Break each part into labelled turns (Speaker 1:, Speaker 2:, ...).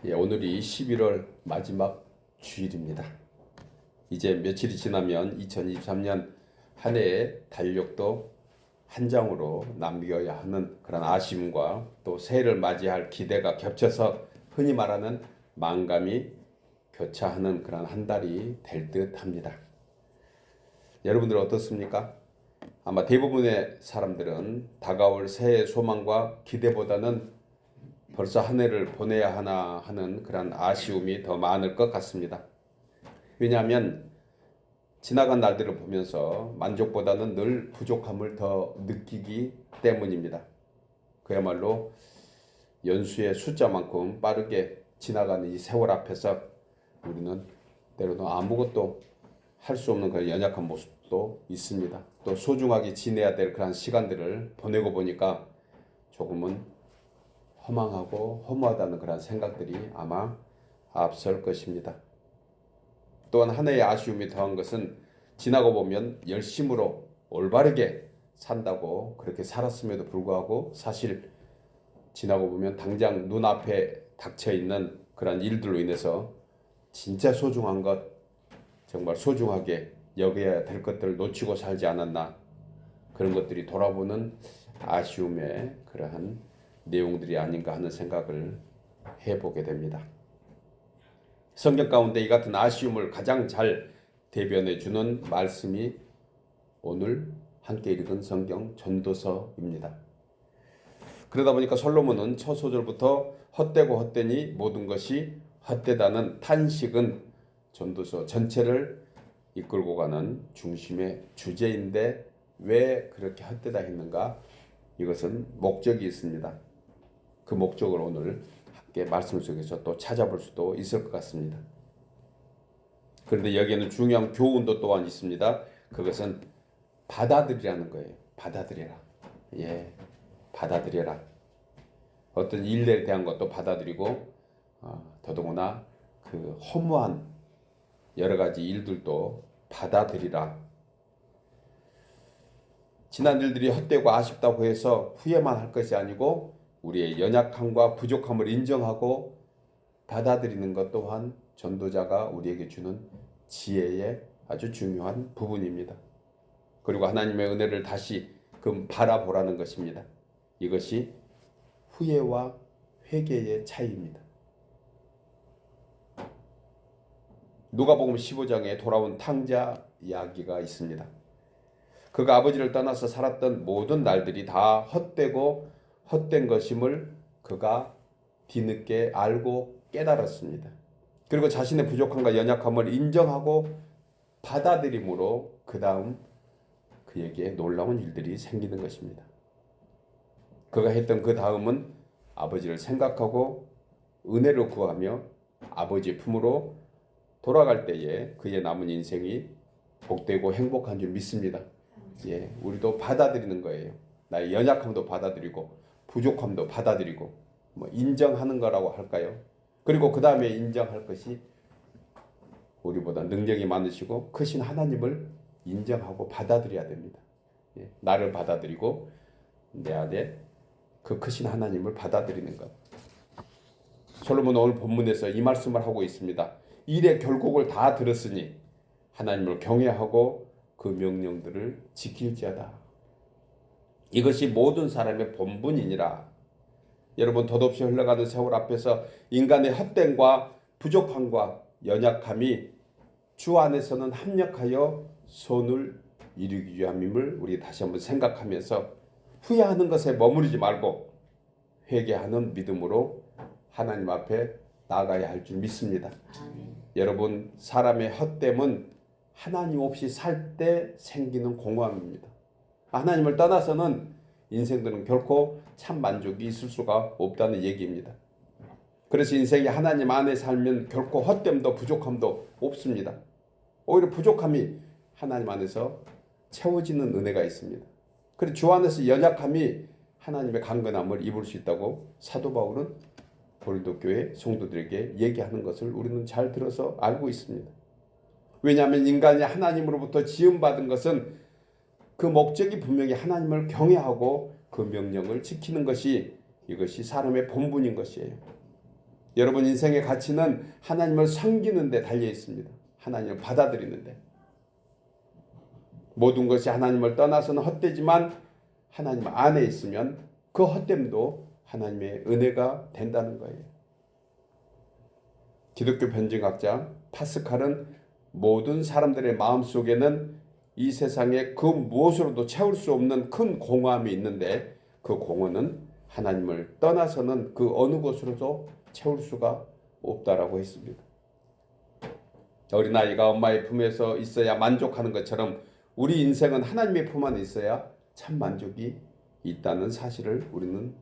Speaker 1: 오늘이 11월 마지막 주일입니다. 이제 며칠이 지나면 2023년 한 해의 달력도 한 장으로 남겨야 하는 그런 아쉬움과 또 새해를 맞이할 기대가 겹쳐서 흔히 말하는 만감이 교차하는 그런 한 달이 될 듯 합니다. 여러분들은 어떻습니까? 아마 대부분의 사람들은 다가올 새해 소망과 기대보다는 벌써 한 해를 보내야 하나 하는 그런 아쉬움이 더 많을 것 같습니다. 왜냐하면 지나간 날들을 보면서 만족보다는 늘 부족함을 더 느끼기 때문입니다. 그야말로 연수의 숫자만큼 빠르게 지나가는 이 세월 앞에서 우리는 때로는 아무것도 할 수 없는 그런 연약한 모습도 있습니다. 또 소중하게 지내야 될 그런 시간들을 보내고 보니까 조금은 허망하고 허무하다는 그런 생각들이 아마 앞설 것입니다. 또한 한 해의 아쉬움이 더한 것은 지나고 보면 열심으로 올바르게 산다고 그렇게 살았음에도 불구하고 사실 지나고 보면 당장 눈앞에 닥쳐 있는 그런 일들로 인해서 진짜 소중한 것, 정말 소중하게 여겨야 될 것들을 놓치고 살지 않았나, 그런 것들이 돌아보는 아쉬움의 그러한 내용들이 아닌가 하는 생각을 해보게 됩니다. 성경 가운데 이 같은 아쉬움을 가장 잘 대변해 주는 말씀이 오늘 함께 읽은 성경 전도서입니다. 그러다 보니까 솔로몬은 첫 소절부터 헛되고 헛되니 모든 것이 헛되다는 탄식은 전도서 전체를 이끌고 가는 중심의 주제인데 왜 그렇게 헛되다 했는가? 이것은 목적이 있습니다. 그 목적을 오늘 함께 말씀 속에서 또 찾아볼 수도 있을 것 같습니다. 그런데 여기에는 중요한 교훈도 또한 있습니다. 그것은 받아들이라는 거예요. 받아들여라. 받아들여라. 어떤 일에 대한 것도 받아들이고 더더구나 그 허무한 여러 가지 일들도 받아들이라. 지난 일들이 헛되고 아쉽다고 해서 후회만 할 것이 아니고 우리의 연약함과 부족함을 인정하고 받아들이는 것 또한 전도자가 우리에게 주는 지혜의 아주 중요한 부분입니다. 그리고 하나님의 은혜를 다시 바라보라는 것입니다. 이것이 후회와 회개의 차이입니다. 누가복음 15장에 돌아온 탕자 이야기가 있습니다. 그가 아버지를 떠나서 살았던 모든 날들이 다 헛되고 헛된 것임을 그가 뒤늦게 알고 깨달았습니다. 그리고 자신의 부족함과 연약함을 인정하고 받아들임으로 그 다음 그에게 놀라운 일들이 생기는 것입니다. 그가 했던 그 다음은 아버지를 생각하고 은혜를 구하며 아버지 품으로 돌아갈 때에 그의 남은 인생이 복되고 행복한 줄 믿습니다. 우리도 받아들이는 거예요. 나의 연약함도 받아들이고 부족함도 받아들이고 인정하는 거라고 할까요? 그리고 그 다음에 인정할 것이 우리보다 능력이 많으시고 크신 하나님을 인정하고 받아들여야 됩니다. 나를 받아들이고 내 안에 그 크신 하나님을 받아들이는 것. 솔로몬은 오늘 본문에서 이 말씀을 하고 있습니다. 일의 결국을 다 들었으니 하나님을 경외하고 그 명령들을 지킬지어다. 이것이 모든 사람의 본분이니라. 여러분, 덧없이 흘러가는 세월 앞에서 인간의 헛됨과 부족함과 연약함이 주 안에서는 합력하여 손을 이루기 위함임을 우리 다시 한번 생각하면서 후회하는 것에 머무르지 말고 회개하는 믿음으로 하나님 앞에 나가야 할 줄 믿습니다. 여러분, 사람의 헛됨은 하나님 없이 살 때 생기는 공허함입니다. 하나님을 떠나서는 인생들은 결코 참 만족이 있을 수가 없다는 얘기입니다. 그래서 인생이 하나님 안에 살면 결코 헛됨도 부족함도 없습니다. 오히려 부족함이 하나님 안에서 채워지는 은혜가 있습니다. 그리고 주 안에서 연약함이 하나님의 강건함을 입을 수 있다고 사도 바울은 고린도 교회 성도들에게 얘기하는 것을 우리는 잘 들어서 알고 있습니다. 왜냐하면 인간이 하나님으로부터 지음받은 것은 그 목적이 분명히 하나님을 경외하고 그 명령을 지키는 것이 이것이 사람의 본분인 것이에요. 여러분 인생의 가치는 하나님을 섬기는 데 달려 있습니다. 하나님을 받아들이는데. 모든 것이 하나님을 떠나서는 헛되지만 하나님 안에 있으면 그 헛됨도 하나님의 은혜가 된다는 거예요. 기독교 변증학자 파스칼은 모든 사람들의 마음속에는 이 세상에 그 무엇으로도 채울 수 없는 큰 공허함이 있는데 그 공허는 하나님을 떠나서는 그 어느 것으로도 채울 수가 없다라고 했습니다. 어린아이가 엄마의 품에서 있어야 만족하는 것처럼 우리 인생은 하나님의 품 안에 있어야 참 만족이 있다는 사실을 우리는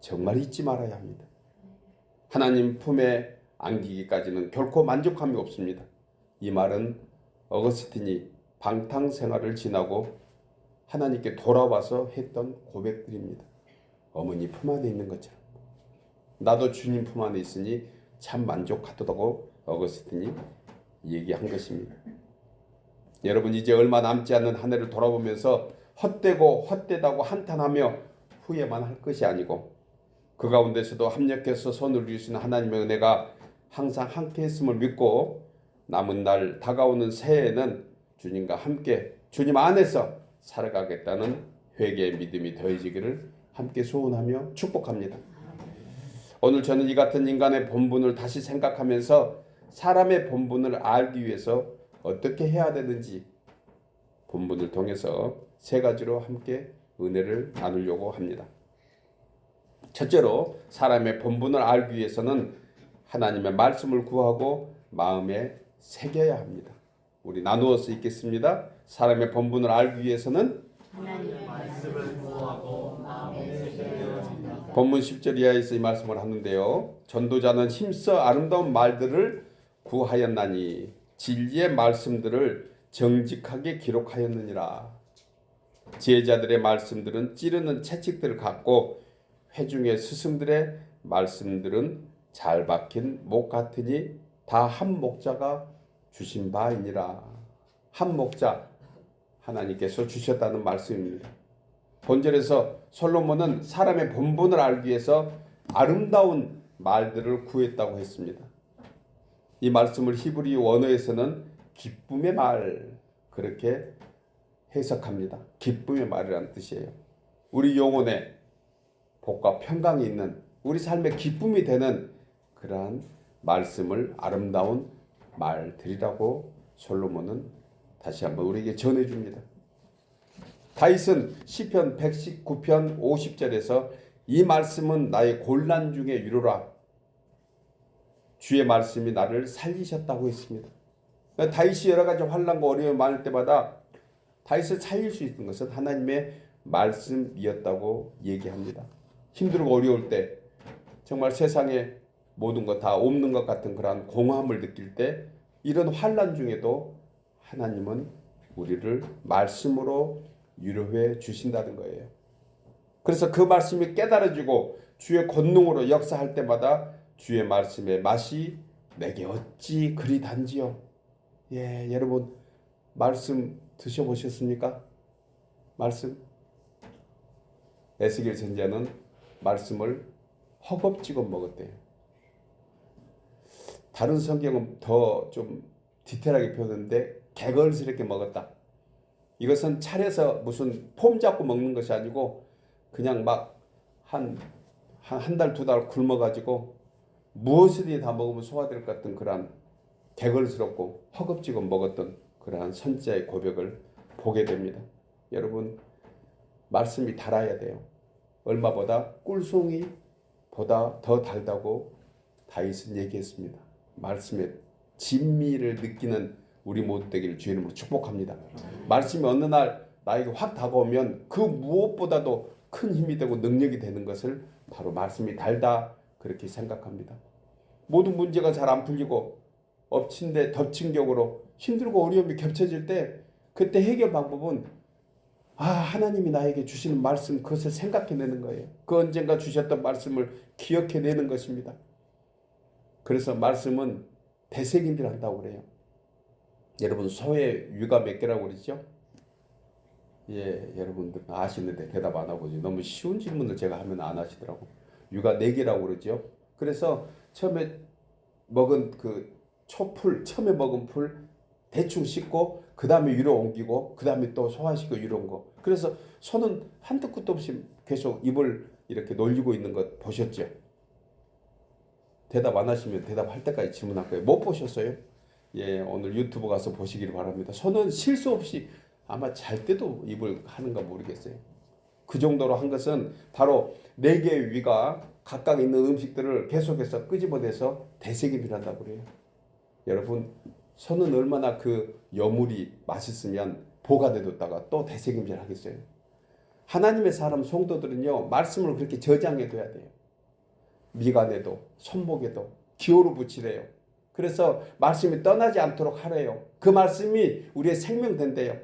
Speaker 1: 정말 잊지 말아야 합니다. 하나님 품에 안기기까지는 결코 만족함이 없습니다. 이 말은 어거스틴이 방탕 생활을 지나고 하나님께 돌아와서 했던 고백들입니다. 어머니 품 안에 있는 것처럼 나도 주님 품 안에 있으니 참 만족하다고 어거스틴이 얘기한 것입니다. 여러분 이제 얼마 남지 않는 한 해를 돌아보면서 헛되고 헛되다고 한탄하며 후회만 할 것이 아니고 그 가운데서도 합력해서 손을 이루시는 하나님의 은혜가 항상 함께 했음을 믿고 남은 날 다가오는 새해에는 주님과 함께 주님 안에서 살아가겠다는 회개의 믿음이 더해지기를 함께 소원하며 축복합니다. 오늘 저는 이 같은 인간의 본분을 다시 생각하면서 사람의 본분을 알기 위해서 어떻게 해야 되는지 본문을 통해서 세 가지로 함께 은혜를 나누려고 합니다. 첫째로 사람의 본분을 알기 위해서는 하나님의 말씀을 구하고 마음에 새겨야 합니다. 우리 나누어서 읽겠습니다. 사람의 본분을 알기 위해서는
Speaker 2: 하나님의 말씀을 구하고 마음에 새겨야 합니다.
Speaker 1: 본문 10절 이하에서 이 말씀을 하는데요. 전도자는 힘써 아름다운 말들을 구하였나니 진리의 말씀들을 정직하게 기록하였느니라. 지혜자들의 말씀들은 찌르는 채찍들을 갖고 회중의 스승들의 말씀들은 잘 박힌 목 같으니 다 한 목자가 주신 바이니라. 한 목자 하나님께서 주셨다는 말씀입니다. 본절에서 솔로몬은 사람의 본분을 알기 위해서 아름다운 말들을 구했다고 했습니다. 이 말씀을 히브리 원어에서는 기쁨의 말 그렇게 해석합니다. 기쁨의 말이라는 뜻이에요. 우리 영혼에 복과 평강이 있는 우리 삶의 기쁨이 되는 그러한 말씀을 아름다운 말들이라고 솔로몬은 다시 한번 우리에게 전해줍니다. 다윗은 시편 119편 50절에서 이 말씀은 나의 곤란 중에 위로라. 주의 말씀이 나를 살리셨다고 했습니다. 다윗이 여러 가지 환난과 어려움이 많을 때마다 다윗을 살릴 수 있는 것은 하나님의 말씀이었다고 얘기합니다. 힘들고 어려울 때 정말 세상에 모든 것 다 없는 것 같은 그러한 공허함을 느낄 때 이런 환난 중에도 하나님은 우리를 말씀으로 위로해 주신다는 거예요. 그래서 그 말씀이 깨달아지고 주의 권능으로 역사할 때마다 주의 말씀의 맛이 내게 어찌 그리 단지요. 예, 여러분 말씀 드셔보셨습니까? 말씀. 에스겔 선지자는 말씀을 허겁지겁 먹었대요. 다른 성경은 더 좀 디테일하게 표현했는데 개걸스럽게 먹었다. 이것은 차려서 무슨 폼 잡고 먹는 것이 아니고 그냥 막 한 달, 두 달 굶어가지고 무엇이든지 다 먹으면 소화될 것 같은 그러한 개걸스럽고 허겁지겁 먹었던 그러한 선지자의 고백을 보게 됩니다. 여러분 말씀이 달아야 돼요. 얼마보다 꿀송이보다 더 달다고 다윗은 얘기했습니다. 말씀의 진미를 느끼는 우리 모두 되기를 주의 이름으로 축복합니다. 말씀이 어느 날 나에게 확 다가오면 그 무엇보다도 큰 힘이 되고 능력이 되는 것을 바로 말씀이 달다 그렇게 생각합니다. 모든 문제가 잘 안 풀리고 엎친 데 덮친 격으로 힘들고 어려움이 겹쳐질 때 그때 해결 방법은 하나님이 나에게 주시는 말씀 그것을 생각해내는 거예요. 그 언젠가 주셨던 말씀을 기억해내는 것입니다. 그래서 말씀은 되새김질 한다고 그래요. 여러분 소의 위가 몇 개라고 그러죠? 예, 여러분들 아시는데 대답 안 하고 너무 쉬운 질문을 제가 하면 안 하시더라고. 위가 4개라고 그러죠. 그래서 처음에 먹은 그 초풀, 처음에 먹은 풀 대충 씻고 그 다음에 위로 옮기고 그 다음에 또 소화시키고 위로 온 거. 그래서 소는 한도 끝도 없이 계속 입을 이렇게 놀리고 있는 것 보셨죠? 대답 안 하시면 대답할 때까지 질문할 거예요. 못 보셨어요? 예, 오늘 유튜브 가서 보시기를 바랍니다. 소는 실수 없이 아마 잘 때도 입을 하는가 모르겠어요. 그 정도로 한 것은 바로 네 개의 위가 각각 있는 음식들을 계속해서 끄집어내서 되새김질 한다고 그래요. 여러분, 소는 얼마나 그 여물이 맛있으면 보관해뒀다가 또 되새김질 하겠어요. 하나님의 사람 성도들은요, 말씀을 그렇게 저장해둬야 돼요. 미간에도 손목에도 기호로 붙이래요. 그래서 말씀이 떠나지 않도록 하래요. 그 말씀이 우리의 생명 된대요.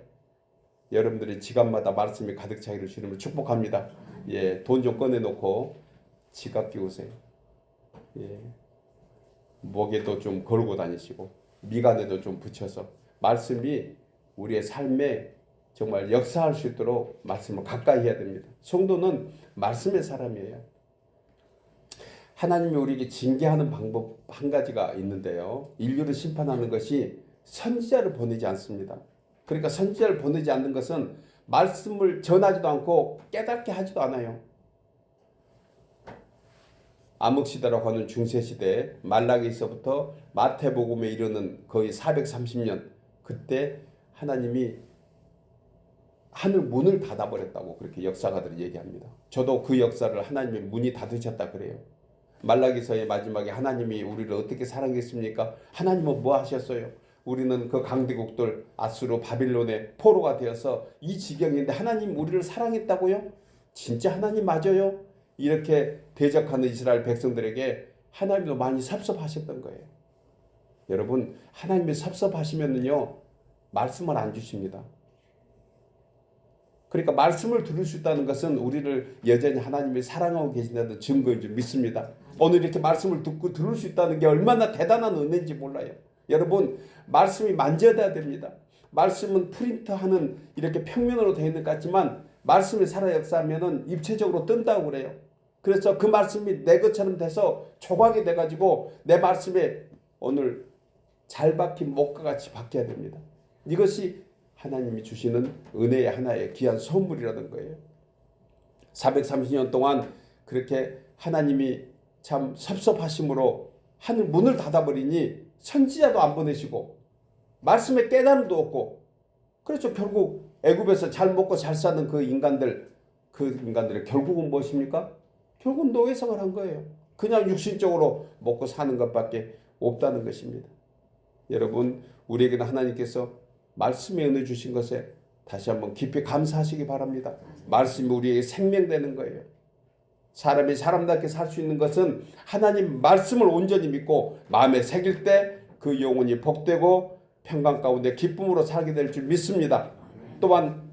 Speaker 1: 여러분들이 지갑마다 말씀이 가득 차기를 주님을 축복합니다. 예, 돈 좀 꺼내놓고 지갑 끼우세요. 예, 목에도 좀 걸고 다니시고 미간에도 좀 붙여서 말씀이 우리의 삶에 정말 역사할 수 있도록 말씀을 가까이 해야 됩니다. 성도는 말씀의 사람이에요. 하나님이 우리에게 징계하는 방법 한 가지가 있는데요. 인류를 심판하는 것이 선지자를 보내지 않습니다. 그러니까 선지자를 보내지 않는 것은 말씀을 전하지도 않고 깨닫게 하지도 않아요. 암흑시대라고 하는 중세시대 말라기서부터 마태복음에 이르는 거의 430년 그때 하나님이 하늘 문을 닫아버렸다고 그렇게 역사가들이 얘기합니다. 저도 그 역사를 하나님의 문이 닫으셨다 그래요. 말라기서의 마지막에 하나님이 우리를 어떻게 사랑했습니까? 하나님은 뭐 하셨어요? 우리는 그 강대국들 아수르 바빌론의 포로가 되어서 이 지경인데 하나님 우리를 사랑했다고요? 진짜 하나님 맞아요? 이렇게 대적하는 이스라엘 백성들에게 하나님도 많이 섭섭하셨던 거예요. 여러분, 하나님이 섭섭하시면은요 말씀을 안 주십니다. 그러니까 말씀을 들을 수 있다는 것은 우리를 여전히 하나님이 사랑하고 계신다는 증거인 줄 믿습니다. 오늘 이렇게 말씀을 듣고 들을 수 있다는 게 얼마나 대단한 은혜인지 몰라요. 여러분, 말씀이 만져야 됩니다. 말씀은 프린트하는 이렇게 평면으로 되어 있는 것 같지만 말씀이 살아 역사하면은 입체적으로 뜬다고 그래요. 그래서 그 말씀이 내 것처럼 돼서 조각이 돼가지고 내 말씀에 오늘 잘 박힌 목과 같이 박혀야 됩니다. 이것이 하나님이 주시는 은혜의 하나의 귀한 선물이라는 거예요. 430년 동안 그렇게 하나님이 참 섭섭하심으로 하늘 문을 닫아버리니 선지자도 안 보내시고 말씀에 깨달음도 없고 그렇죠. 결국 애굽에서 잘 먹고 잘 사는 그 인간들의 결국은 무엇입니까? 결국은 노예생활 한 거예요. 그냥 육신적으로 먹고 사는 것밖에 없다는 것입니다. 여러분, 우리에게는 하나님께서 말씀의 은혜 주신 것에 다시 한번 깊이 감사하시기 바랍니다. 말씀이 우리에게 생명되는 거예요. 사람이 사람답게 살 수 있는 것은 하나님 말씀을 온전히 믿고 마음에 새길 때 그 영혼이 복되고 평강 가운데 기쁨으로 살게 될 줄 믿습니다. 또한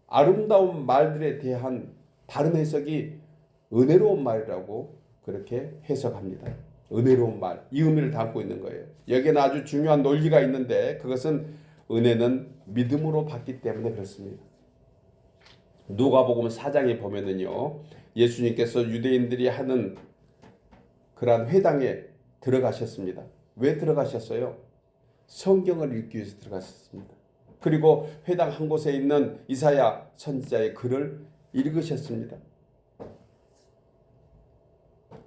Speaker 1: 아름다운 말들에 대한 다른 해석이 은혜로운 말이라고 그렇게 해석합니다. 은혜로운 말, 이 의미를 담고 있는 거예요. 여기에는 아주 중요한 논리가 있는데 그것은 은혜는 믿음으로 받기 때문에 그렇습니다. 누가복음 4장에 보면은요, 예수님께서 유대인들이 하는 그러한 회당에 들어가셨습니다. 왜 들어가셨어요? 성경을 읽기 위해서 들어가셨습니다. 그리고 회당 한 곳에 있는 이사야 선지자의 글을 읽으셨습니다.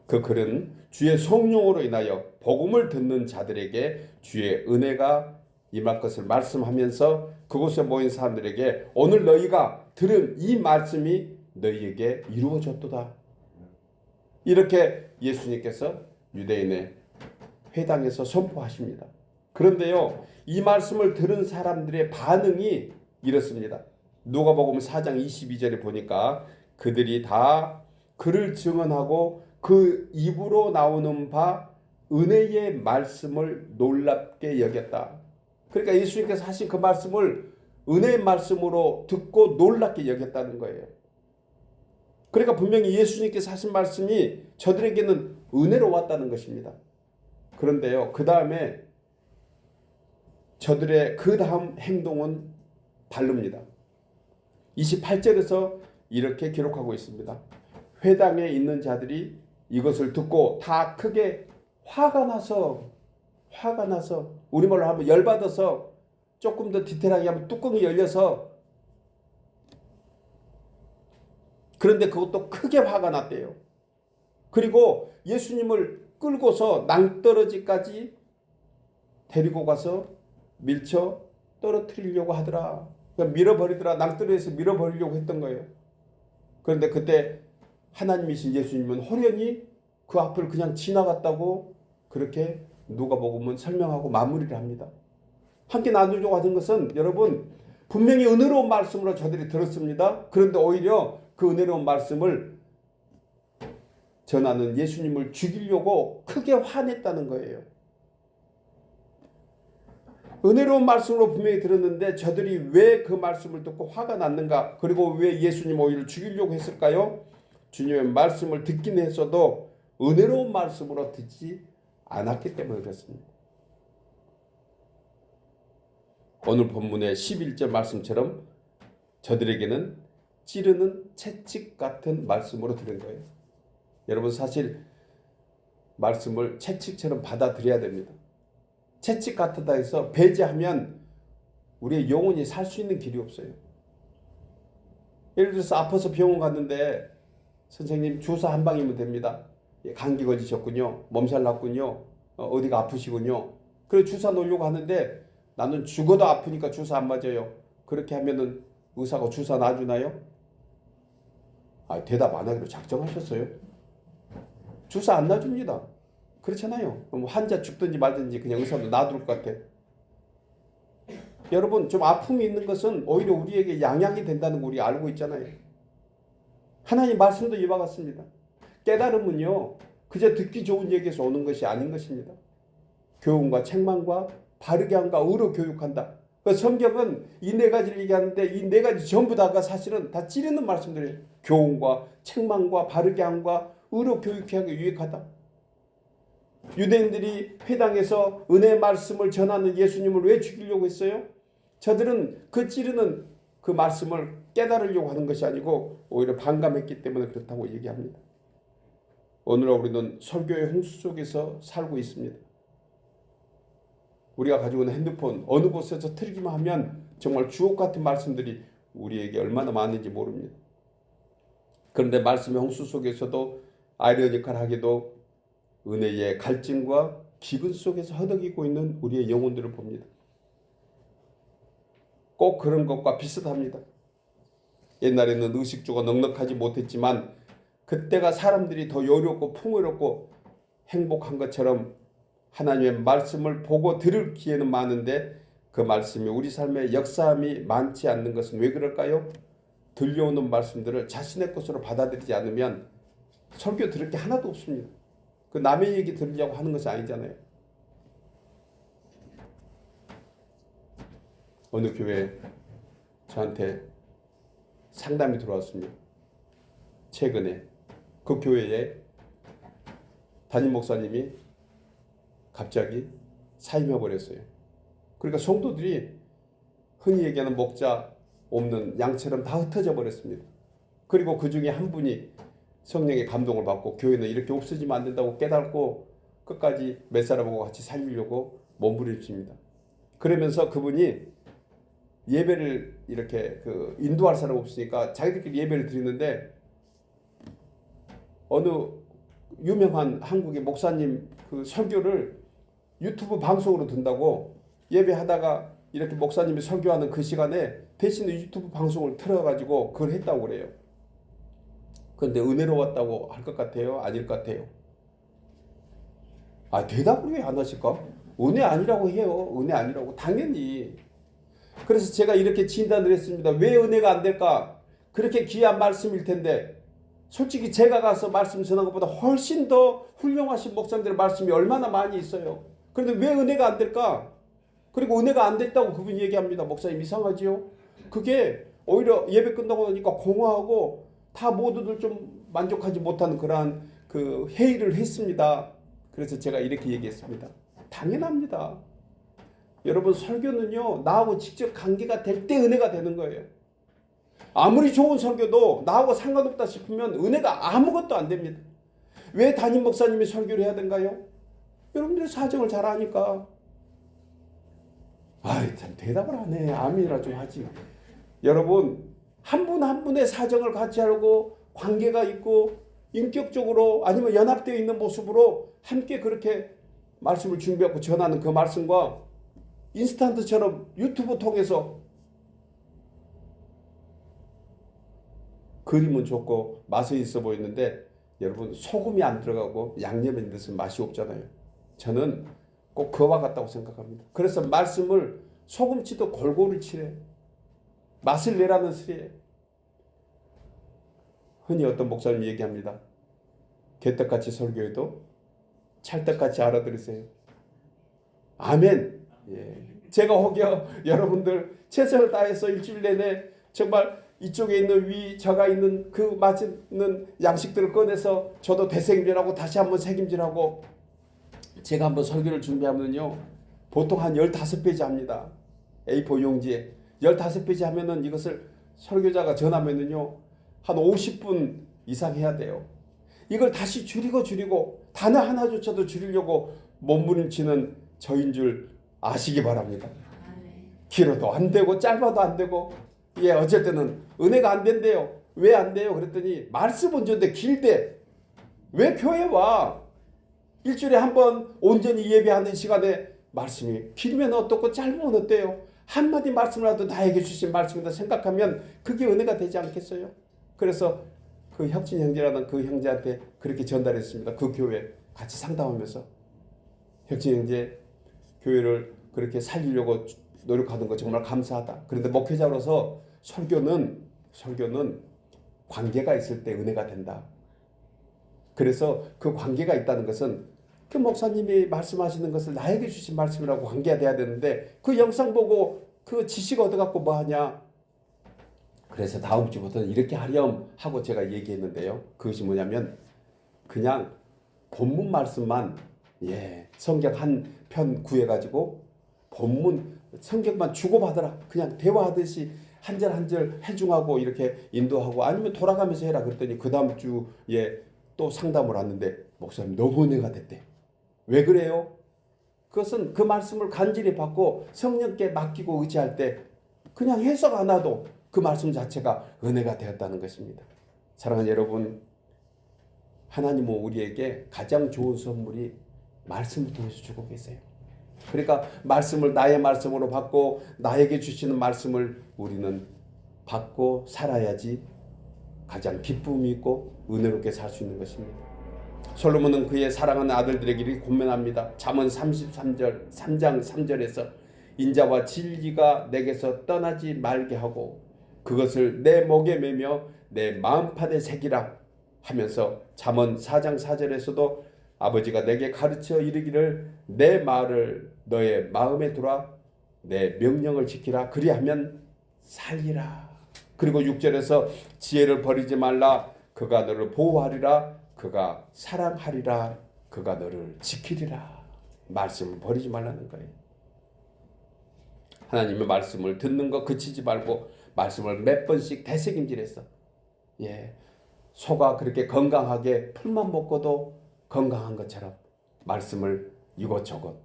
Speaker 1: 그 글은 주의 성령으로 인하여 복음을 듣는 자들에게 주의 은혜가 임할 것을 말씀하면서 그곳에 모인 사람들에게 오늘 너희가 들은 이 말씀이 너희에게 이루어졌도다. 이렇게 예수님께서 유대인의 회당에서 선포하십니다. 그런데요, 이 말씀을 들은 사람들의 반응이 이렇습니다. 누가복음 4장 22절에 보니까 그들이 다 그를 증언하고 그 입으로 나오는 바 은혜의 말씀을 놀랍게 여겼다. 그러니까 예수님께서 하신 그 말씀을 은혜의 말씀으로 듣고 놀랍게 여겼다는 거예요. 그러니까 분명히 예수님께서 하신 말씀이 저들에게는 은혜로 왔다는 것입니다. 그런데요, 그 다음에 저들의 그 다음 행동은 다릅니다. 28절에서 이렇게 기록하고 있습니다. 회당에 있는 자들이 이것을 듣고 다 크게 화가 나서 우리말로 하면 열받아서 조금 더 디테일하게 하면 뚜껑이 열려서, 그런데 그것도 크게 화가 났대요. 그리고 예수님을 끌고서 낭떠러지까지 데리고 가서 밀쳐 떨어뜨리려고 하더라. 그러니까 밀어버리더라. 낭떠러지에서 밀어버리려고 했던 거예요. 그런데 그때 하나님이신 예수님은 호련히 그 앞을 그냥 지나갔다고 그렇게 누가복음은 설명하고 마무리를 합니다. 함께 나누려고 하는 것은 여러분, 분명히 은혜로운 말씀으로 저들이 들었습니다. 그런데 오히려 그 은혜로운 말씀을 전하는 예수님을 죽이려고 크게 화냈다는 거예요. 은혜로운 말씀으로 분명히 들었는데 저들이 왜 그 말씀을 듣고 화가 났는가? 그리고 왜 예수님 오히려 죽이려고 했을까요? 주님의 말씀을 듣긴 했어도 은혜로운 말씀으로 듣지 않았기 때문에 그렇습니다. 오늘 본문의 11절 말씀처럼 저들에게는 찌르는 채찍 같은 말씀으로 들은 거예요. 여러분, 사실 말씀을 채찍처럼 받아들여야 됩니다. 채찍 같다 해서 배제하면 우리의 영혼이 살 수 있는 길이 없어요. 예를 들어서 아파서 병원 갔는데 선생님 주사 한 방이면 됩니다. 감기 걸리셨군요. 몸살 났군요. 어디가 아프시군요. 그래 주사 놓으려고 하는데 나는 죽어도 아프니까 주사 안 맞아요. 그렇게 하면은 의사가 주사 놔주나요? 대답 안 하기로 작정하셨어요? 주사 안 놔줍니다. 그렇잖아요. 그럼 환자 죽든지 말든지 그냥 의사도 놔둘 것 같아. 여러분, 좀 아픔이 있는 것은 오히려 우리에게 양약이 된다는 거 우리 알고 있잖아요. 하나님 말씀도 이와 같습니다. 깨달음은요, 그저 듣기 좋은 얘기에서 오는 것이 아닌 것입니다. 교훈과 책망과 바르게 함과 의로 교육한다. 그 성경은 이 네 가지를 얘기하는데 이 네 가지 전부 다가 사실은 다 찌르는 말씀들이에요. 교훈과 책망과 바르게 함과 의로 교육하기 유익하다. 유대인들이 회당에서 은혜의 말씀을 전하는 예수님을 왜 죽이려고 했어요? 저들은 그 찌르는 그 말씀을 깨달으려고 하는 것이 아니고 오히려 반감했기 때문에 그렇다고 얘기합니다. 오늘날 우리는 설교의 홍수 속에서 살고 있습니다. 우리가 가지고 있는 핸드폰 어느 곳에서 틀기만 하면 정말 주옥 같은 말씀들이 우리에게 얼마나 많은지 모릅니다. 그런데 말씀의 홍수 속에서도 아이러니컬하게도 은혜의 갈증과 기근 속에서 허덕이고 있는 우리의 영혼들을 봅니다. 꼭 그런 것과 비슷합니다. 옛날에는 의식주가 넉넉하지 못했지만 그때가 사람들이 더 여유롭고 풍요롭고 행복한 것처럼 하나님의 말씀을 보고 들을 기회는 많은데 그 말씀이 우리 삶에 역사함이 많지 않는 것은 왜 그럴까요? 들려오는 말씀들을 자신의 것으로 받아들이지 않으면 설교 들을 게 하나도 없습니다. 그 남의 얘기 들으려고 하는 것이 아니잖아요. 어느 교회 저한테 상담이 들어왔습니다. 최근에 그 교회에 담임 목사님이 갑자기 사임해 버렸어요. 그러니까 성도들이 흔히 얘기하는 목자 없는 양처럼 다 흩어져 버렸습니다. 그리고 그 중에 한 분이 성령의 감동을 받고 교회는 이렇게 없어지면 안 된다고 깨닫고 끝까지 몇 사람하고 같이 살리려고 몸부림칩니다. 그러면서 그분이 예배를 이렇게 인도할 사람 없으니까 자기들끼리 예배를 드리는데 어느 유명한 한국의 목사님 그 설교를 유튜브 방송으로 든다고 예배하다가 이렇게 목사님이 설교하는 그 시간에 대신에 유튜브 방송을 틀어가지고 그걸 했다고 그래요. 그런데 은혜로웠다고 할 것 같아요? 아닐 것 같아요? 대답을 왜 안 하실까? 은혜 아니라고 해요. 은혜 아니라고. 당연히. 그래서 제가 이렇게 진단을 했습니다. 왜 은혜가 안 될까? 그렇게 귀한 말씀일 텐데 솔직히 제가 가서 말씀 전한 것보다 훨씬 더 훌륭하신 목사님들의 말씀이 얼마나 많이 있어요. 그런데 왜 은혜가 안 될까? 그리고 은혜가 안 됐다고 그분이 얘기합니다. 목사님 이상하지요? 그게 오히려 예배 끝나고 나니까 공허하고 다 모두들 좀 만족하지 못하는 그러한 그 회의를 했습니다. 그래서 제가 이렇게 얘기했습니다. 당연합니다. 여러분 설교는요 나하고 직접 관계가 될 때 은혜가 되는 거예요. 아무리 좋은 설교도 나하고 상관없다 싶으면 은혜가 아무것도 안 됩니다. 왜 담임 목사님이 설교를 해야 된가요? 여러분들의 사정을 잘 아니까. 아이 참 대답을 안 해. 아멘이라 좀 하지. 여러분 한 분 한 분의 사정을 같이 알고 관계가 있고 인격적으로 아니면 연합되어 있는 모습으로 함께 그렇게 말씀을 준비하고 전하는 그 말씀과 인스턴트처럼 유튜브 통해서 그림은 좋고 맛은 있어 보이는데 여러분 소금이 안 들어가고 양념이 안 돼서 맛이 없잖아요. 저는 꼭 그와 같다고 생각합니다. 그래서 말씀을 소금치도 골고루 치래. 맛을 내라는 소리예요. 흔히 어떤 목사님이 얘기합니다. 개떡같이 설교해도 찰떡같이 알아들으세요. 아멘. 예. 제가 혹여 여러분들 최선을 다해서 일주일 내내 정말 이쪽에 있는 위, 저가 있는 그 맛있는 양식들을 꺼내서 저도 대책임질하고 다시 한번 책임질하고 제가 한번 설교를 준비하면요. 보통 한 15페이지 합니다. A4 용지에. 15페이지 하면은 이것을 설교자가 전하면은요. 한 50분 이상 해야 돼요. 이걸 다시 줄이고 단어 하나조차도 줄이려고 몸부림치는 저인 줄 아시기 바랍니다. 길어도 안 되고 짧아도 안 되고 예 어쩔 때는 은혜가 안 된대요. 왜 안 돼요? 그랬더니 말씀은 좋은데 길대. 왜 교회 와? 일주일에 한 번 온전히 예배하는 시간에 말씀이 길면 어떻고 짧으면 어때요? 한마디 말씀이라도 나에게 주신 말씀이다 생각하면 그게 은혜가 되지 않겠어요? 그래서 그 혁진 형제라는 그 형제한테 그렇게 전달했습니다. 그 교회 같이 상담하면서 혁진 형제 교회를 그렇게 살리려고 노력하는 거 정말 감사하다. 그런데 목회자로서 설교는 관계가 있을 때 은혜가 된다. 그래서 그 관계가 있다는 것은 그 목사님이 말씀하시는 것을 나에게 주신 말씀이라고 관계가 돼야 되는데 그 영상 보고 그 지식 얻어갖고 뭐하냐. 그래서 다음 주부터는 이렇게 하렴 하고 제가 얘기했는데요. 그것이 뭐냐면 그냥 본문 말씀만 성경 한 편 구해가지고 본문 성경만 주고받으라. 그냥 대화하듯이 한 절 한 절 해중하고 이렇게 인도하고 아니면 돌아가면서 해라. 그랬더니 그 다음 주에 또 상담을 왔는데 목사님 너무 은혜가 됐대. 왜 그래요? 그것은 그 말씀을 간절히 받고 성령께 맡기고 의지할 때 그냥 해석 안 해도 그 말씀 자체가 은혜가 되었다는 것입니다. 사랑하는 여러분, 하나님은 우리에게 가장 좋은 선물이 말씀을 통해서 주고 계세요. 그러니까 말씀을 나의 말씀으로 받고 나에게 주시는 말씀을 우리는 받고 살아야지 가장 기쁨이 있고 은혜롭게 살 수 있는 것입니다. 솔로몬은 그의 사랑하는 아들들에게 이렇게 권면합니다. 잠언 33절 3장 3절에서 인자와 진리가 내게서 떠나지 말게 하고 그것을 내 목에 매며 내 마음판에 새기라 하면서 잠언 4장 4절에서도 아버지가 내게 가르쳐 이르기를 내 말을 너의 마음에 두라 내 명령을 지키라 그리하면 살리라. 그리고 6절에서 지혜를 버리지 말라 그가 너를 보호하리라 그가 사랑하리라 그가 너를 지키리라. 말씀을 버리지 말라는 거예요. 하나님의 말씀을 듣는 거 그치지 말고 말씀을 몇 번씩 되새김질해서 소가 그렇게 건강하게 풀만 먹고도 건강한 것처럼 말씀을 이곳저곳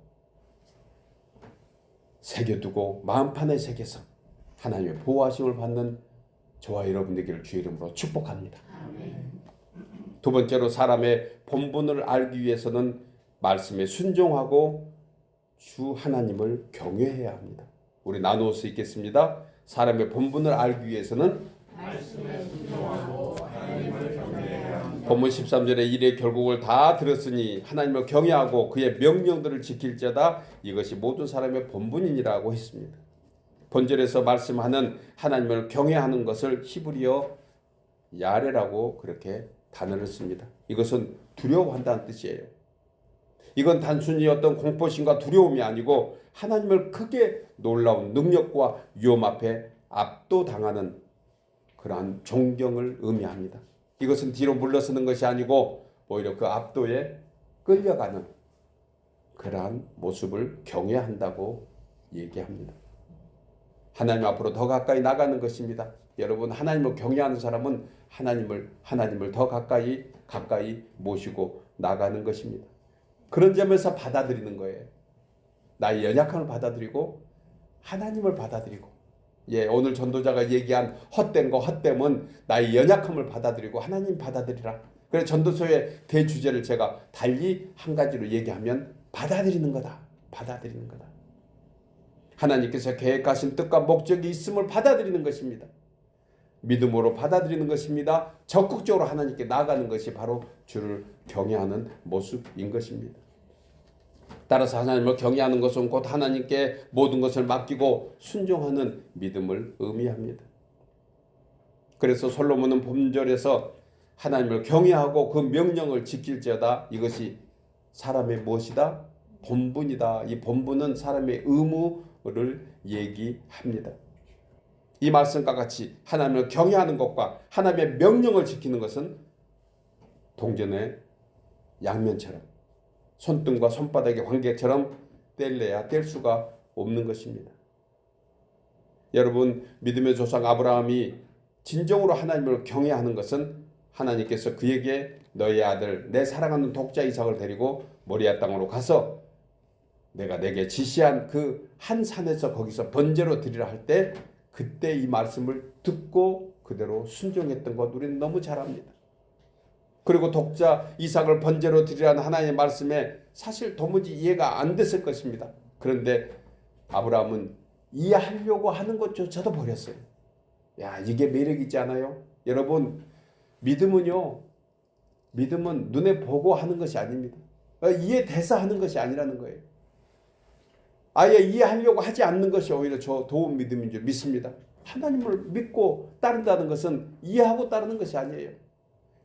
Speaker 1: 새겨두고 마음판에 새겨서 하나님의 보호하심을 받는 저와 여러분 되기를 주의 이름으로 축복합니다. 두 번째로 사람의 본분을 알기 위해서는 말씀에 순종하고 주 하나님을 경외해야 합니다. 우리 나누어서 읽겠습니다. 사람의 본분을 알기 위해서는
Speaker 2: 말씀에 순종하고 하나님을 경외해야 합니다.
Speaker 1: 본문 13절에 이래 결국을 다 들었으니 하나님을 경외하고 그의 명령들을 지킬자다 이것이 모든 사람의 본분이니라고 했습니다. 본절에서 말씀하는 하나님을 경외하는 것을 히브리어 야레라고 그렇게 단어를 씁니다. 이것은 두려워한다는 뜻이에요. 이건 단순히 어떤 공포심과 두려움이 아니고 하나님을 크게 놀라운 능력과 위험 앞에 압도당하는 그러한 존경을 의미합니다. 이것은 뒤로 물러서는 것이 아니고 오히려 그 압도에 끌려가는 그러한 모습을 경외한다고 얘기합니다. 하나님 앞으로 더 가까이 나가는 것입니다. 여러분 하나님을 경외하는 사람은 하나님을 더 가까이 모시고 나가는 것입니다. 그런 점에서 받아들이는 거예요. 나의 연약함을 받아들이고 하나님을 받아들이고, 오늘 전도자가 얘기한 헛된 거 헛됨은 나의 연약함을 받아들이고 하나님 받아들이라. 그래서 전도서의 대주제를 제가 달리 한 가지로 얘기하면 받아들이는 거다. 받아들이는 거다. 하나님께서 계획하신 뜻과 목적이 있음을 받아들이는 것입니다. 믿음으로 받아들이는 것입니다. 적극적으로 하나님께 나아가는 것이 바로 주를 경외하는 모습인 것입니다. 따라서 하나님을 경외하는 것은 곧 하나님께 모든 것을 맡기고 순종하는 믿음을 의미합니다. 그래서 솔로몬은 본절에서 하나님을 경외하고 그 명령을 지킬지어다. 이것이 사람의 무엇이다? 본분이다. 이 본분은 사람의 의무를 얘기합니다. 이 말씀과 같이 하나님을 경외하는 것과 하나님의 명령을 지키는 것은 동전의 양면처럼, 손등과 손바닥의 관계처럼 뗄래야 뗄 수가 없는 것입니다. 여러분, 믿음의 조상 아브라함이 진정으로 하나님을 경외하는 것은 하나님께서 그에게 너의 아들 내 사랑하는 독자 이삭을 데리고 모리아 땅으로 가서 내가 내게 지시한 그 한 산에서 거기서 번제로 드리라 할 때 그때 이 말씀을 듣고 그대로 순종했던 것 우리는 너무 잘 압니다. 그리고 독자 이삭을 번제로 드리라는 하나님의 말씀에 사실 도무지 이해가 안 됐을 것입니다. 그런데 아브라함은 이해하려고 하는 것조차도 버렸어요. 야, 이게 매력 있지 않아요? 여러분, 믿음은요, 믿음은 눈에 보고 하는 것이 아닙니다. 이해돼서 하는 것이 아니라는 거예요. 아예 이해하려고 하지 않는 것이 오히려 저 도움 믿음인 줄 믿습니다. 하나님을 믿고 따른다는 것은 이해하고 따르는 것이 아니에요.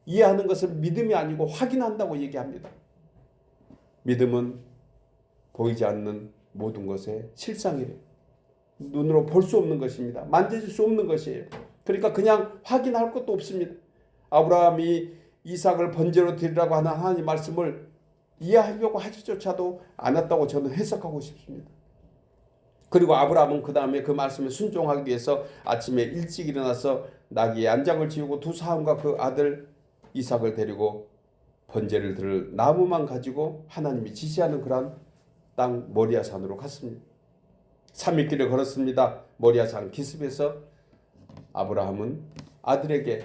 Speaker 1: 이해하는 것은 믿음이 아니고 확인한다고 얘기합니다. 믿음은 보이지 않는 모든 것의 실상이래요. 눈으로 볼 수 없는 것입니다. 만져질 수 없는 것이에요. 그러니까 그냥 확인할 것도 없습니다. 아브라함이 이삭을 번제로 드리라고 하는 하나님 말씀을 이해하려고 하지조차도 않았다고 저는 해석하고 싶습니다. 그리고 아브라함은 그 다음에 그 말씀에 순종하기 위해서 아침에 일찍 일어나서 나귀의 안장을 지우고 두 사람과 그 아들 이삭을 데리고 번제를 드릴 나무만 가지고 하나님이 지시하는 그러한 땅 모리아산으로 갔습니다. 3일 길을 걸었습니다. 모리아산 기슭에서 아브라함은 아들에게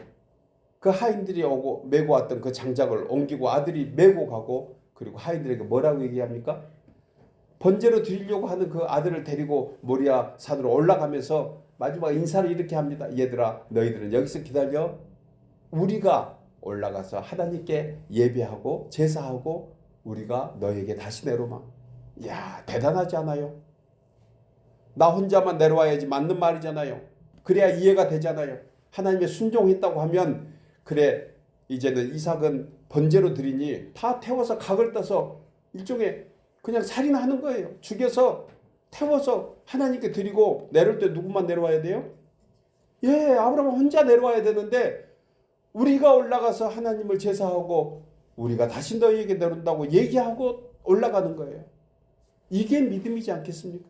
Speaker 1: 그 하인들이 오고 메고 왔던 그 장작을 옮기고 아들이 메고 가고, 그리고 하인들에게 뭐라고 얘기합니까? 번제로 드리려고 하는 그 아들을 데리고 모리아 산으로 올라가면서 마지막 인사를 이렇게 합니다. 얘들아, 너희들은 여기서 기다려. 우리가 올라가서 하나님께 예배하고 제사하고 우리가 너에게 다시 내려오마. 이야, 대단하지 않아요? 나 혼자만 내려와야지 맞는 말이잖아요. 그래야 이해가 되잖아요. 하나님의 순종했다고 하면 그래, 이제는 이삭은 번제로 드리니 다 태워서 각을 떠서 일종의 그냥 살인하는 거예요. 죽여서 태워서 하나님께 드리고 내려올 때 누구만 내려와야 돼요? 아브라함은 혼자 내려와야 되는데 우리가 올라가서 하나님을 제사하고 우리가 다시 너희에게 내려온다고 얘기하고 올라가는 거예요. 이게 믿음이지 않겠습니까?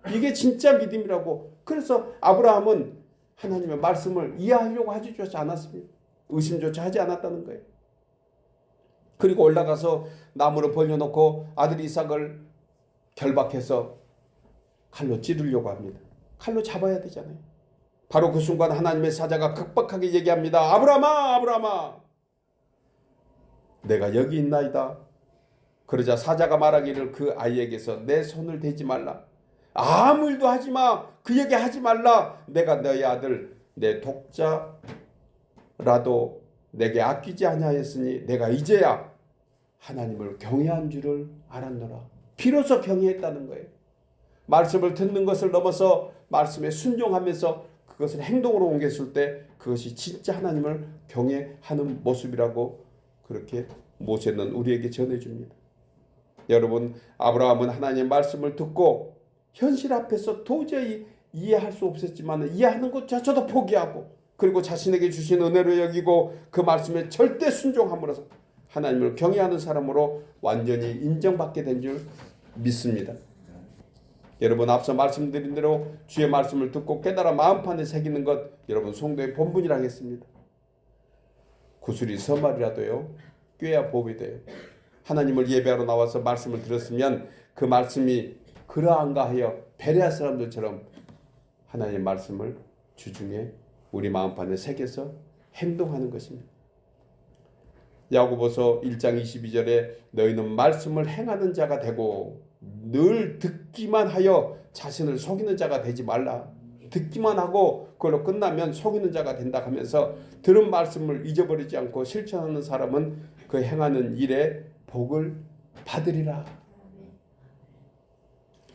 Speaker 1: 이게 진짜 믿음이라고. 그래서 아브라함은 하나님의 말씀을 이해하려고 하지조차 않았습니다. 의심조차 하지 않았다는 거예요. 그리고 올라가서 나무로 벌려놓고 아들 이삭을 결박해서 칼로 찌르려고 합니다. 칼로 잡아야 되잖아요. 바로 그 순간 하나님의 사자가 급박하게 얘기합니다. 아브라함아, 아브라함아, 내가 여기 있나이다. 그러자 사자가 말하기를 그 아이에게서 내 손을 대지 말라. 아무 일도 하지 마. 그에게 하지 말라. 내가 너희 아들 내 독자라도 내게 아끼지 아니하였으니 내가 이제야 하나님을 경외한 줄을 알았노라. 비로소 경외했다는 거예요. 말씀을 듣는 것을 넘어서 말씀에 순종하면서 그것을 행동으로 옮겼을 때 그것이 진짜 하나님을 경외하는 모습이라고 그렇게 모세는 우리에게 전해줍니다. 여러분, 아브라함은 하나님의 말씀을 듣고 현실 앞에서 도저히 이해할 수 없었지만 이해하는 것조차도 포기하고, 그리고 자신에게 주신 은혜로 여기고 그 말씀에 절대 순종함으로써 하나님을 경외하는 사람으로 완전히 인정받게 된 줄 믿습니다. 여러분, 앞서 말씀드린 대로 주의 말씀을 듣고 깨달아 마음판에 새기는 것, 여러분 성도의 본분이라 하겠습니다. 구슬이 서말이라도요 꿰야 보배 돼요. 하나님을 예배하러 나와서 말씀을 들었으면 그 말씀이 그러한가 하여 베레아 사람들처럼 하나님의 말씀을 주중에 우리 마음판에 새겨서 행동하는 것입니다. 야고보서 1장 22절에 너희는 말씀을 행하는 자가 되고 늘 듣기만 하여 자신을 속이는 자가 되지 말라. 듣기만 하고 그걸로 끝나면 속이는 자가 된다 하면서 들은 말씀을 잊어버리지 않고 실천하는 사람은 그 행하는 일에 복을 받으리라.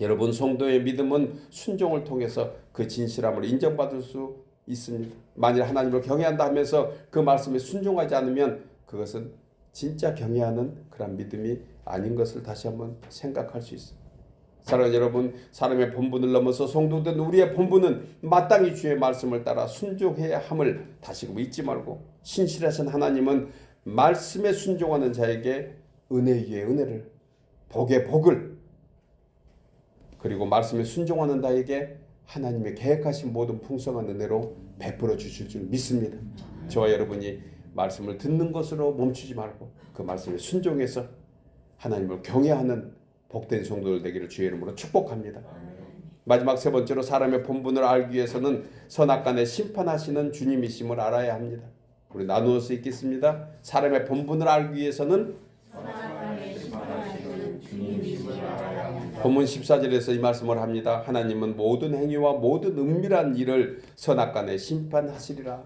Speaker 1: 여러분, 성도의 믿음은 순종을 통해서 그 진실함을 인정받을 수 있습니다. 만일 하나님을 경외한다 하면서 그 말씀에 순종하지 않으면 그것은 진짜 경외하는 그런 믿음이 아닌 것을 다시 한번 생각할 수 있습니다. 사랑하는 여러분, 사람의 본분을 넘어서 성도된 우리의 본분은 마땅히 주의 말씀을 따라 순종해야 함을 다시금 잊지 말고, 신실하신 하나님은 말씀에 순종하는 자에게 은혜 위에 은혜를, 복에 복을, 그리고 말씀에 순종하는 자에게 하나님의 계획하신 모든 풍성한 은혜로 베풀어 주실 줄 믿습니다. 저와 여러분이 말씀을 듣는 것으로 멈추지 말고 그 말씀에 순종해서 하나님을 경외하는 복된 성도들 되기를 주의 이름으로 축복합니다. 마지막 세 번째로, 사람의 본분을 알기 위해서는 선악간에 심판하시는 주님이심을 알아야 합니다. 우리 나누어서 읽겠습니다. 사람의 본분을 알기 위해서는 본문 14절에서 이 말씀을 합니다. 하나님은 모든 행위와 모든 은밀한 일을 선악간에 심판하시리라.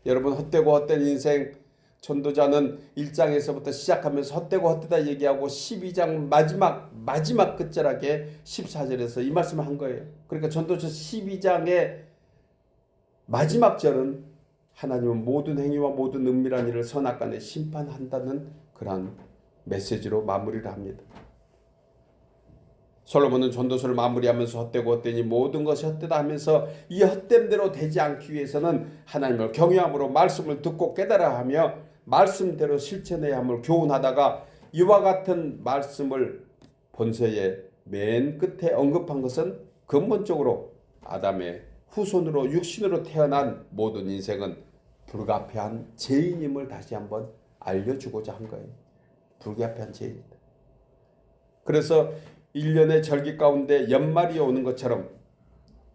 Speaker 1: 여러분, 헛되고 헛된 인생, 전도자는 1장에서부터 시작하면서 헛되고 헛되다 얘기하고 12장 마지막 끝자락에 14절에서 이 말씀을 한 거예요. 그러니까 전도서 12장의 마지막 절은 하나님은 모든 행위와 모든 은밀한 일을 선악간에 심판한다는 그러한 메시지로 마무리를 합니다. 솔로몬은 전도서를 마무리하면서 헛되고 헛되니 모든 것이 헛되다 하면서 이 헛됨대로 되지 않기 위해서는 하나님을 경외함으로 말씀을 듣고 깨달아 하며 말씀대로 실천해야 함을 교훈하다가 이와 같은 말씀을 본서의 맨 끝에 언급한 것은 근본적으로 아담의 후손으로 육신으로 태어난 모든 인생은 불가피한 죄인임을 다시 한번 알려주고자 한 거예요. 불가피한 죄인이다. 그래서 1년의 절기 가운데 연말이 오는 것처럼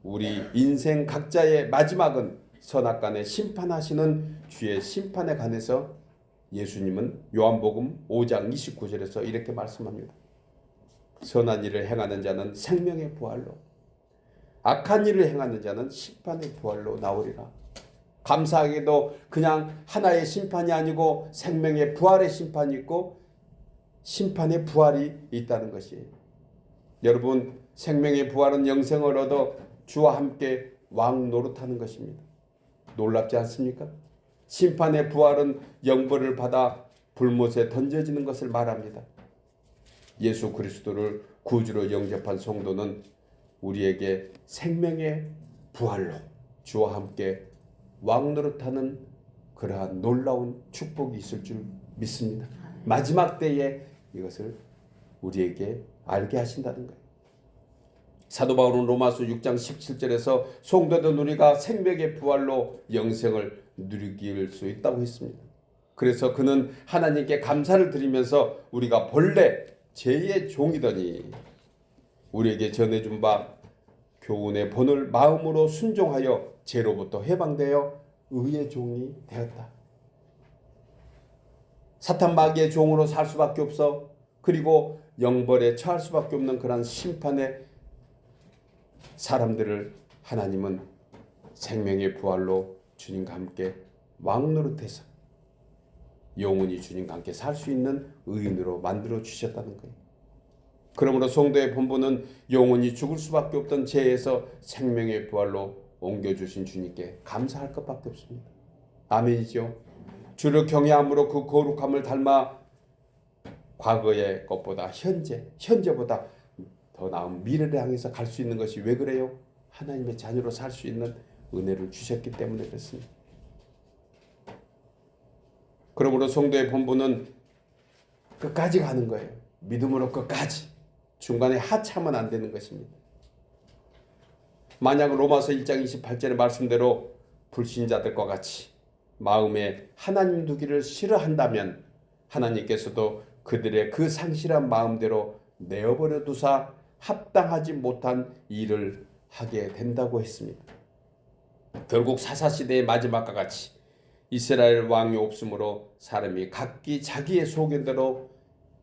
Speaker 1: 우리 인생 각자의 마지막은 선악간에 심판하시는 주의 심판에 관해서 예수님은 요한복음 5장 29절에서 이렇게 말씀합니다. 선한 일을 행하는 자는 생명의 부활로, 악한 일을 행하는 자는 심판의 부활로 나오리라. 감사하게도 그냥 하나의 심판이 아니고 생명의 부활의 심판이 있고 심판의 부활이 있다는 것이에요. 여러분, 생명의 부활은 영생을 얻어 주와 함께 왕 노릇하는 것입니다. 놀랍지 않습니까? 심판의 부활은 영벌을 받아 불못에 던져지는 것을 말합니다. 예수 그리스도를 구주로 영접한 성도는 우리에게 생명의 부활로 주와 함께 왕 노릇하는 그러한 놀라운 축복이 있을 줄 믿습니다. 마지막 때에 이것을 우리에게 알게 하신다는 거예요. 사도 바울은 로마서 6장 17절에서 성도된 우리가 생명의 부활로 영생을 누리길 수 있다고 했습니다. 그래서 그는 하나님께 감사를 드리면서 우리가 본래 죄의 종이더니 우리에게 전해준 바 교훈의 본을 마음으로 순종하여 죄로부터 해방되어 의의 종이 되었다. 사탄 마귀의 종으로 살 수밖에 없어. 그리고 영벌에 처할 수밖에 없는 그런 심판의 사람들을 하나님은 생명의 부활로 주님과 함께 왕노릇해서 영원히 주님과 함께 살 수 있는 의인으로 만들어 주셨다는 거예요. 그러므로 성도의 본분은 영원히 죽을 수밖에 없던 죄에서 생명의 부활로 옮겨주신 주님께 감사할 것밖에 없습니다. 아멘이죠. 주를 경외함으로 그 거룩함을 닮아 과거의 것보다 현재보다 더 나은 미래를 향해서 갈 수 있는 것이 왜 그래요? 하나님의 자녀로 살 수 있는 은혜를 주셨기 때문에 그렇습니다. 그러므로 성도의 본분은 끝까지 가는 거예요. 믿음으로 끝까지. 중간에 하차하면 안 되는 것입니다. 만약 로마서 1장 28절의 말씀대로 불신자들과 같이 마음에 하나님 두기를 싫어한다면 하나님께서도 그들의 그 상실한 마음대로 내어버려 두사 합당하지 못한 일을 하게 된다고 했습니다. 결국 사사시대의 마지막과 같이 이스라엘 왕이 없으므로 사람이 각기 자기의 소견대로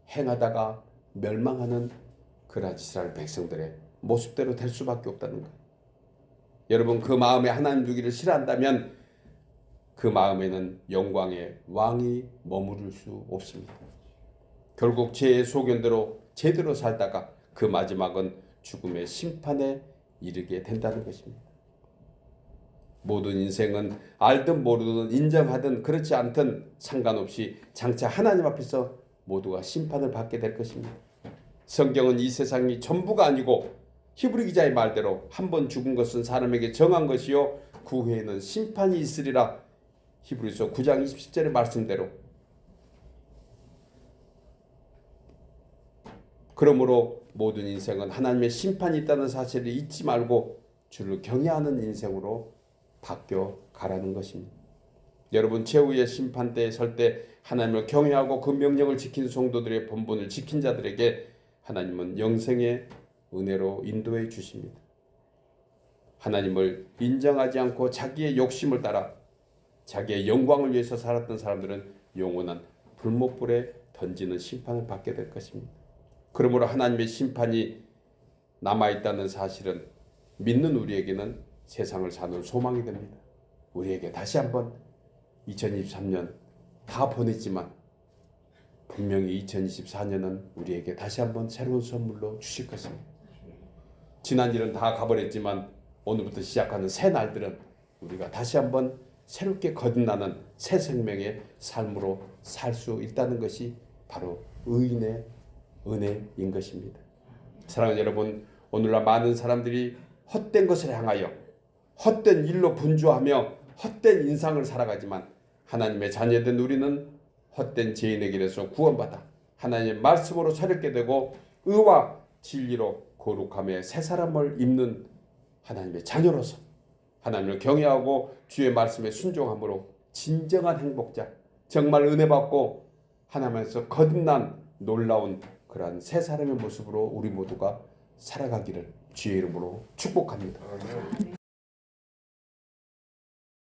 Speaker 1: 행하다가 멸망하는 그러한 이스라엘 백성들의 모습대로 될 수밖에 없다는 거예요. 여러분, 그 마음에 하나님 두기를 싫어한다면 그 마음에는 영광의 왕이 머무를 수 없습니다. 결국 제 소견대로 제대로 살다가 그 마지막은 죽음의 심판에 이르게 된다는 것입니다. 모든 인생은 알든 모르든 인정하든 그렇지 않든 상관없이 장차 하나님 앞에서 모두가 심판을 받게 될 것입니다. 성경은 이 세상이 전부가 아니고 히브리 기자의 말대로 한 번 죽은 것은 사람에게 정한 것이요 그 후에는 심판이 있으리라. 히브리서 9장 27절의 말씀대로. 그러므로 모든 인생은 하나님의 심판이 있다는 사실을 잊지 말고 주를 경외하는 인생으로 바뀌어 가라는 것입니다. 여러분, 최후의 심판대에 설 때 하나님을 경외하고 그 명령을 지킨 성도들의 본분을 지킨 자들에게 하나님은 영생의 은혜로 인도해 주십니다. 하나님을 인정하지 않고 자기의 욕심을 따라 자기의 영광을 위해서 살았던 사람들은 영원한 불못불에 던지는 심판을 받게 될 것입니다. 그러므로 하나님의 심판이 남아있다는 사실은 믿는 우리에게는 세상을 사는 소망이 됩니다. 우리에게 다시 한번 2023년 다 보냈지만 분명히 2024년은 우리에게 다시 한번 새로운 선물로 주실 것입니다. 지난 일은 다 가버렸지만 오늘부터 시작하는 새 날들은 우리가 다시 한번 새롭게 거듭나는 새 생명의 삶으로 살 수 있다는 것이 바로 의인의 은혜인 것입니다. 사랑하는 여러분, 오늘날 많은 사람들이 헛된 것을 향하여 헛된 일로 분주하며 헛된 인상을 살아가지만 하나님의 자녀된 우리는 헛된 죄인의 길에서 구원받아 하나님의 말씀으로 새롭게 되고 의와 진리로 거룩함의 새 사람을 입는 하나님의 자녀로서 하나님을 경외하고 주의 말씀에 순종함으로 진정한 행복자, 정말 은혜 받고 하나님에서 거듭난 놀라운 그러한 새 사람의 모습으로 우리 모두가 살아가기를 주의 이름으로 축복합니다.